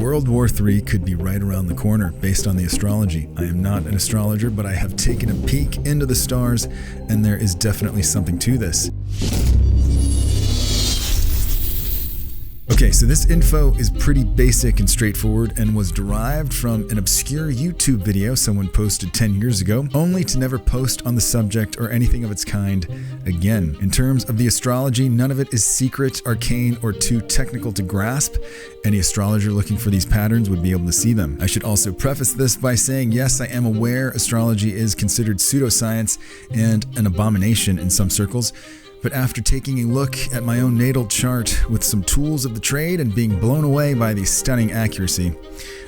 World War III could be right around the corner based on the astrology. I am not an astrologer, but I have taken a peek into the stars, and there is definitely something to this. Okay, so this info is pretty basic and straightforward and was derived from an obscure YouTube video someone posted 10 years ago, only to never post on the subject or anything of its kind again. In terms of the astrology, none of it is secret, arcane, or too technical to grasp. Any astrologer looking for these patterns would be able to see them. I should also preface this by saying, yes, I am aware astrology is considered pseudoscience and an abomination in some circles. But after taking a look at my own natal chart with some tools of the trade and being blown away by the stunning accuracy,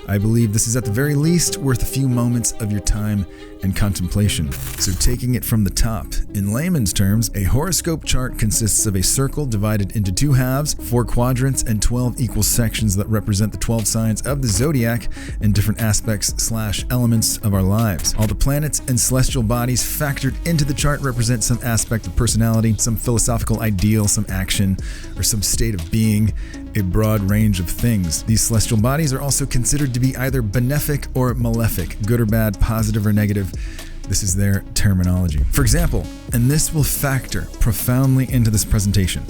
I believe this is at the very least worth a few moments of your time and contemplation. So taking it from the top, in layman's terms, a horoscope chart consists of a circle divided into 2 halves, 4 quadrants, and 12 equal sections that represent the 12 signs of the zodiac and different aspects/elements of our lives. All the planets and celestial bodies factored into the chart represent some aspect of personality, some philosophical ideal, some action, or some state of being, a broad range of things. These celestial bodies are also considered to be either benefic or malefic, good or bad, positive or negative. This is their terminology. For example, and this will factor profoundly into this presentation,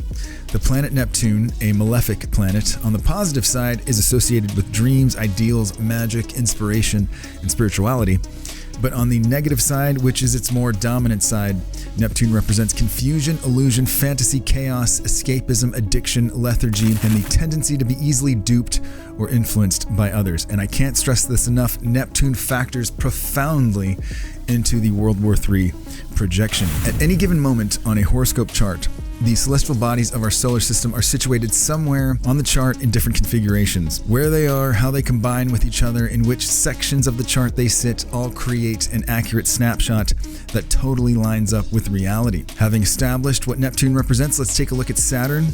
the planet Neptune, a malefic planet, on the positive side is associated with dreams, ideals, magic, inspiration, and spirituality. But on the negative side, which is its more dominant side, Neptune represents confusion, illusion, fantasy, chaos, escapism, addiction, lethargy, and the tendency to be easily duped or influenced by others. And I can't stress this enough, Neptune factors profoundly into the World War III projection. At any given moment on a horoscope chart, the celestial bodies of our solar system are situated somewhere on the chart in different configurations. Where they are, how they combine with each other, in which sections of the chart they sit, all create an accurate snapshot that totally lines up with reality. Having established what Neptune represents, let's take a look at Saturn,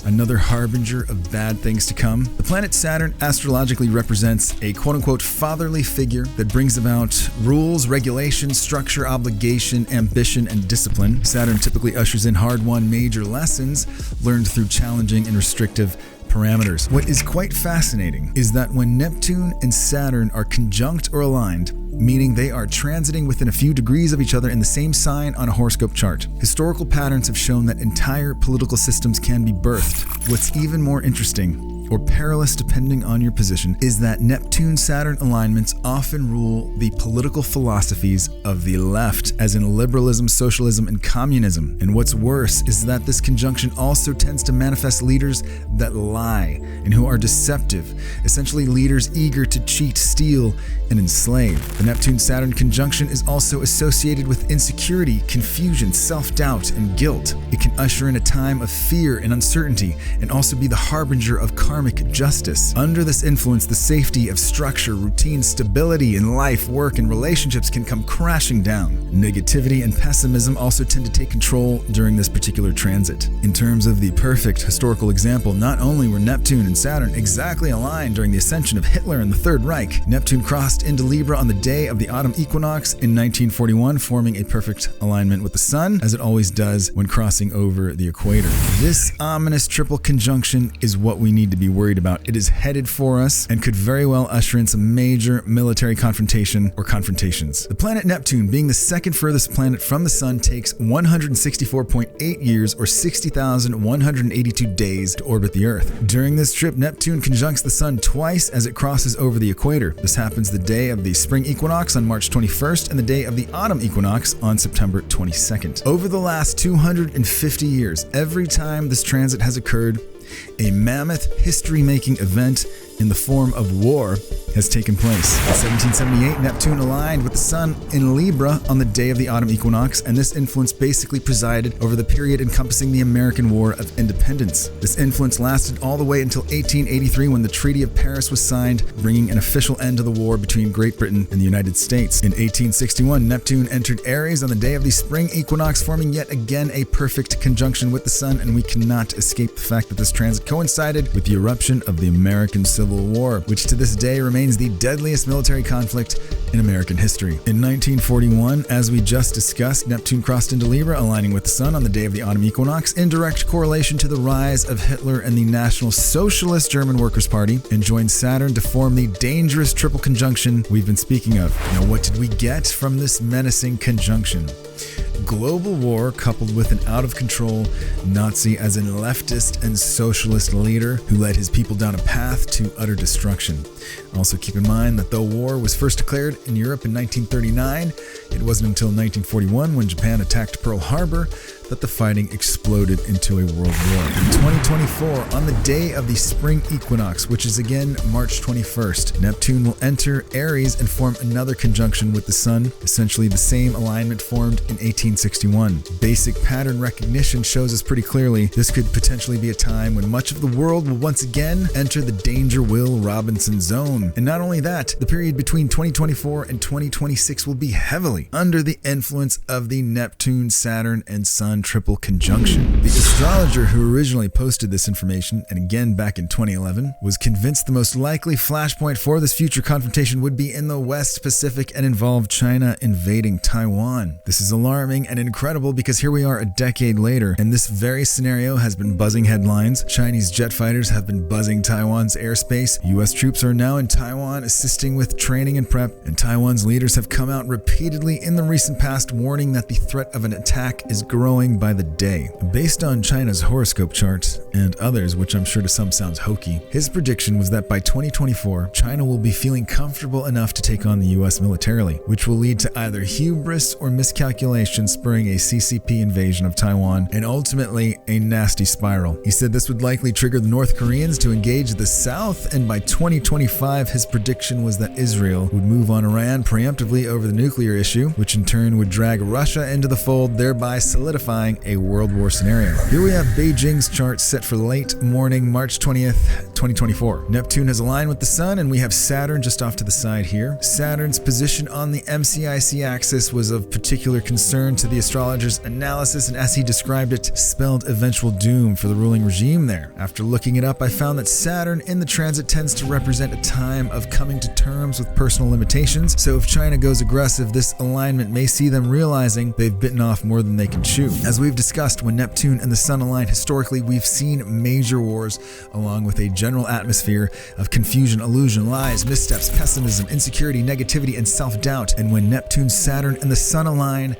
another harbinger of bad things to come. The planet Saturn astrologically represents a quote-unquote fatherly figure that brings about rules, regulations, structure, obligation, ambition, and discipline. Saturn typically ushers in hard-won major lessons learned through challenging and restrictive parameters. What is quite fascinating is that when Neptune and Saturn are conjunct or aligned, meaning they are transiting within a few degrees of each other in the same sign on a horoscope chart, historical patterns have shown that entire political systems can be birthed. What's even more interesting, or perilous depending on your position, is that Neptune-Saturn alignments often rule the political philosophies of the left, as in liberalism, socialism, and communism. And what's worse is that this conjunction also tends to manifest leaders that lie and who are deceptive, essentially leaders eager to cheat, steal, and enslave. The Neptune-Saturn conjunction is also associated with insecurity, confusion, self-doubt, and guilt. It can usher in a time of fear and uncertainty and also be the harbinger of karmic justice. Under this influence, the safety of structure, routine, stability in life, work, and relationships can come crashing down. Negativity and pessimism also tend to take control during this particular transit. In terms of the perfect historical example, not only were Neptune and Saturn exactly aligned during the ascension of Hitler and the Third Reich, Neptune crossed into Libra on the day of the autumn equinox in 1941, forming a perfect alignment with the Sun, as it always does when crossing over the equator. This ominous triple conjunction is what we need to be worried about. It is headed for us and could very well usher in some major military confrontation or confrontations. The planet Neptune, being the second furthest planet from the Sun, takes 164.8 years or 60,182 days to orbit the Earth. During this trip, Neptune conjuncts the Sun twice as it crosses over the equator. This happens the day of the spring equinox on March 21st and the day of the autumn equinox on September 22nd. Over the last 250 years, every time this transit has occurred, a mammoth history-making event in the form of war has taken place. In 1778, Neptune aligned with the Sun in Libra on the day of the autumn equinox, and this influence basically presided over the period encompassing the American War of Independence. This influence lasted all the way until 1883 when the Treaty of Paris was signed, bringing an official end to the war between Great Britain and the United States. In 1861, Neptune entered Aries on the day of the spring equinox, forming yet again a perfect conjunction with the Sun, and we cannot escape the fact that this transit coincided with the eruption of the American Civil Civil War, which to this day remains the deadliest military conflict in American history. In 1941, as we just discussed, Neptune crossed into Libra, aligning with the Sun on the day of the autumn equinox, in direct correlation to the rise of Hitler and the National Socialist German Workers' Party, and joined Saturn to form the dangerous triple conjunction we've been speaking of. Now, what did we get from this menacing conjunction? Global war coupled with an out-of-control Nazi as a leftist and socialist leader who led his people down a path to utter destruction. Also keep in mind that though war was first declared in Europe in 1939, it wasn't until 1941 when Japan attacked Pearl Harbor that the fighting exploded into a world war. In 2024, on the day of the spring equinox, which is again March 21st, Neptune will enter Aries and form another conjunction with the Sun, essentially the same alignment formed in 1861. Basic pattern recognition shows us pretty clearly this could potentially be a time when much of the world will once again enter the Danger Will Robinson zone. And not only that, the period between 2024 and 2026 will be heavily under the influence of the Neptune, Saturn, and Sun triple conjunction. The astrologer who originally posted this information, and again back in 2011, was convinced the most likely flashpoint for this future confrontation would be in the West Pacific and involve China invading Taiwan. This is alarming and incredible because here we are a decade later, and this very scenario has been buzzing headlines. Chinese jet fighters have been buzzing Taiwan's airspace. U.S. troops are now in Taiwan assisting with training and prep, and Taiwan's leaders have come out repeatedly in the recent past warning that the threat of an attack is growing by the day. Based on China's horoscope charts and others, which I'm sure to some sounds hokey, his prediction was that by 2024, China will be feeling comfortable enough to take on the US militarily, which will lead to either hubris or miscalculation spurring a CCP invasion of Taiwan and ultimately a nasty spiral. He said this would likely trigger the North Koreans to engage the South, and by 2025, his prediction was that Israel would move on Iran preemptively over the nuclear issue, which in turn would drag Russia into the fold, thereby solidifying a world war scenario. Here we have Beijing's chart set for late morning, March 20th, 2024. Neptune has aligned with the Sun, and we have Saturn just off to the side here. Saturn's position on the MCIC axis was of particular concern to the astrologer's analysis, and as he described it, spelled eventual doom for the ruling regime there. After looking it up, I found that Saturn in the transit tends to represent a time of coming to terms with personal limitations, so if China goes aggressive, this alignment may see them realizing they've bitten off more than they can chew. As we've discussed, when Neptune and the Sun align historically, we've seen major wars along with a general atmosphere of confusion, illusion, lies, missteps, pessimism, insecurity, negativity, and self-doubt. And when Neptune, Saturn, and the Sun align,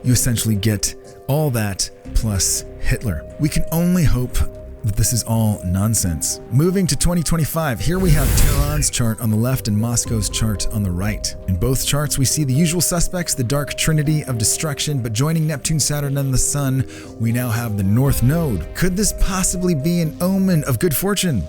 you essentially get all that plus Hitler. We can only hope that this is all nonsense. Moving to 2025, here we have Tehran's chart on the left and Moscow's chart on the right. In both charts, we see the usual suspects, the dark trinity of destruction, but joining Neptune, Saturn, and the Sun, we now have the North Node. Could this possibly be an omen of good fortune?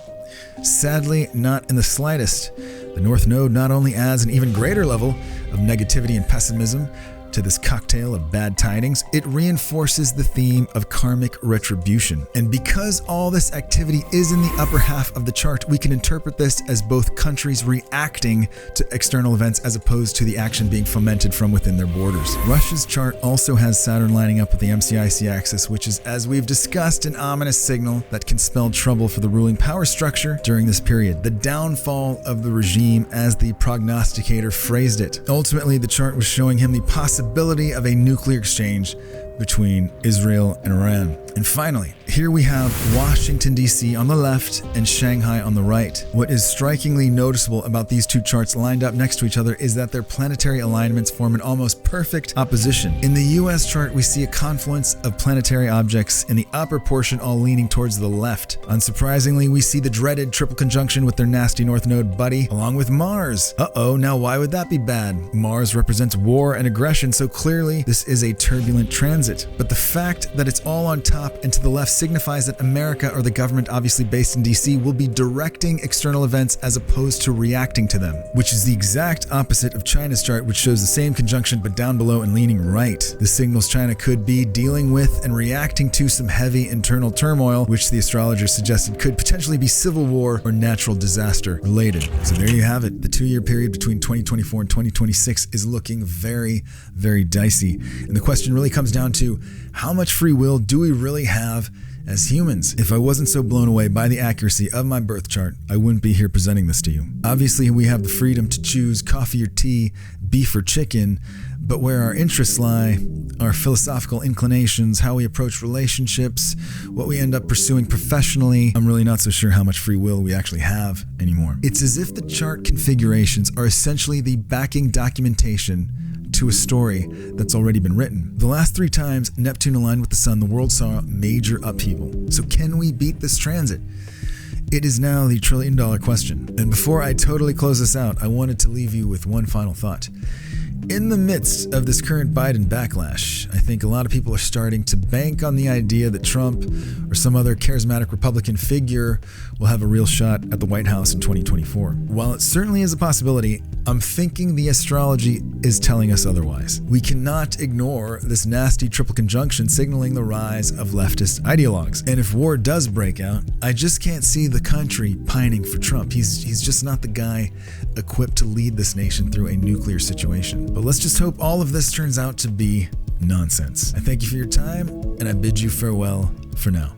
Sadly, not in the slightest. The North Node not only adds an even greater level of negativity and pessimism to this cocktail of bad tidings, it reinforces the theme of karmic retribution. And because all this activity is in the upper half of the chart, we can interpret this as both countries reacting to external events as opposed to the action being fomented from within their borders. Russia's chart also has Saturn lining up with the MCIC axis, which is, as we've discussed, an ominous signal that can spell trouble for the ruling power structure during this period. The downfall of the regime, as the prognosticator phrased it. Ultimately, the chart was showing him the possibility of a nuclear exchange between Israel and Iran. And finally, here we have Washington, D.C. on the left and Shanghai on the right. What is strikingly noticeable about these two charts lined up next to each other is that their planetary alignments form an almost perfect opposition. In the U.S. chart, we see a confluence of planetary objects in the upper portion all leaning towards the left. Unsurprisingly, we see the dreaded triple conjunction with their nasty North Node buddy, along with Mars. Now why would that be bad? Mars represents war and aggression, so clearly this is a turbulent transit. But the fact that it's all on top and to the left signifies that America, or the government obviously based in DC, will be directing external events as opposed to reacting to them, which is the exact opposite of China's chart, which shows the same conjunction but down below and leaning right. This signals China could be dealing with and reacting to some heavy internal turmoil, which the astrologer suggested could potentially be civil war or natural disaster related. So there you have it. The 2-year period between 2024 and 2026 is looking very, very dicey. And the question really comes down to how much free will do we really have, as humans. If I wasn't so blown away by the accuracy of my birth chart, I wouldn't be here presenting this to you. Obviously, we have the freedom to choose coffee or tea, beef or chicken, but where our interests lie, our philosophical inclinations, how we approach relationships, what we end up pursuing professionally, I'm really not so sure how much free will we actually have anymore. It's as if the chart configurations are essentially the backing documentation to a story that's already been written. The last 3 times Neptune aligned with the Sun, the world saw major upheaval. So can we beat this transit? It is now the $1 trillion question. And before I totally close this out, I wanted to leave you with one final thought. In the midst of this current Biden backlash, I think a lot of people are starting to bank on the idea that Trump or some other charismatic Republican figure will have a real shot at the White House in 2024. While it certainly is a possibility, I'm thinking the astrology is telling us otherwise. We cannot ignore this nasty triple conjunction signaling the rise of leftist ideologues. And if war does break out, I just can't see the country pining for Trump. He's just not the guy equipped to lead this nation through a nuclear situation. But let's just hope all of this turns out to be nonsense. I thank you for your time, and I bid you farewell for now.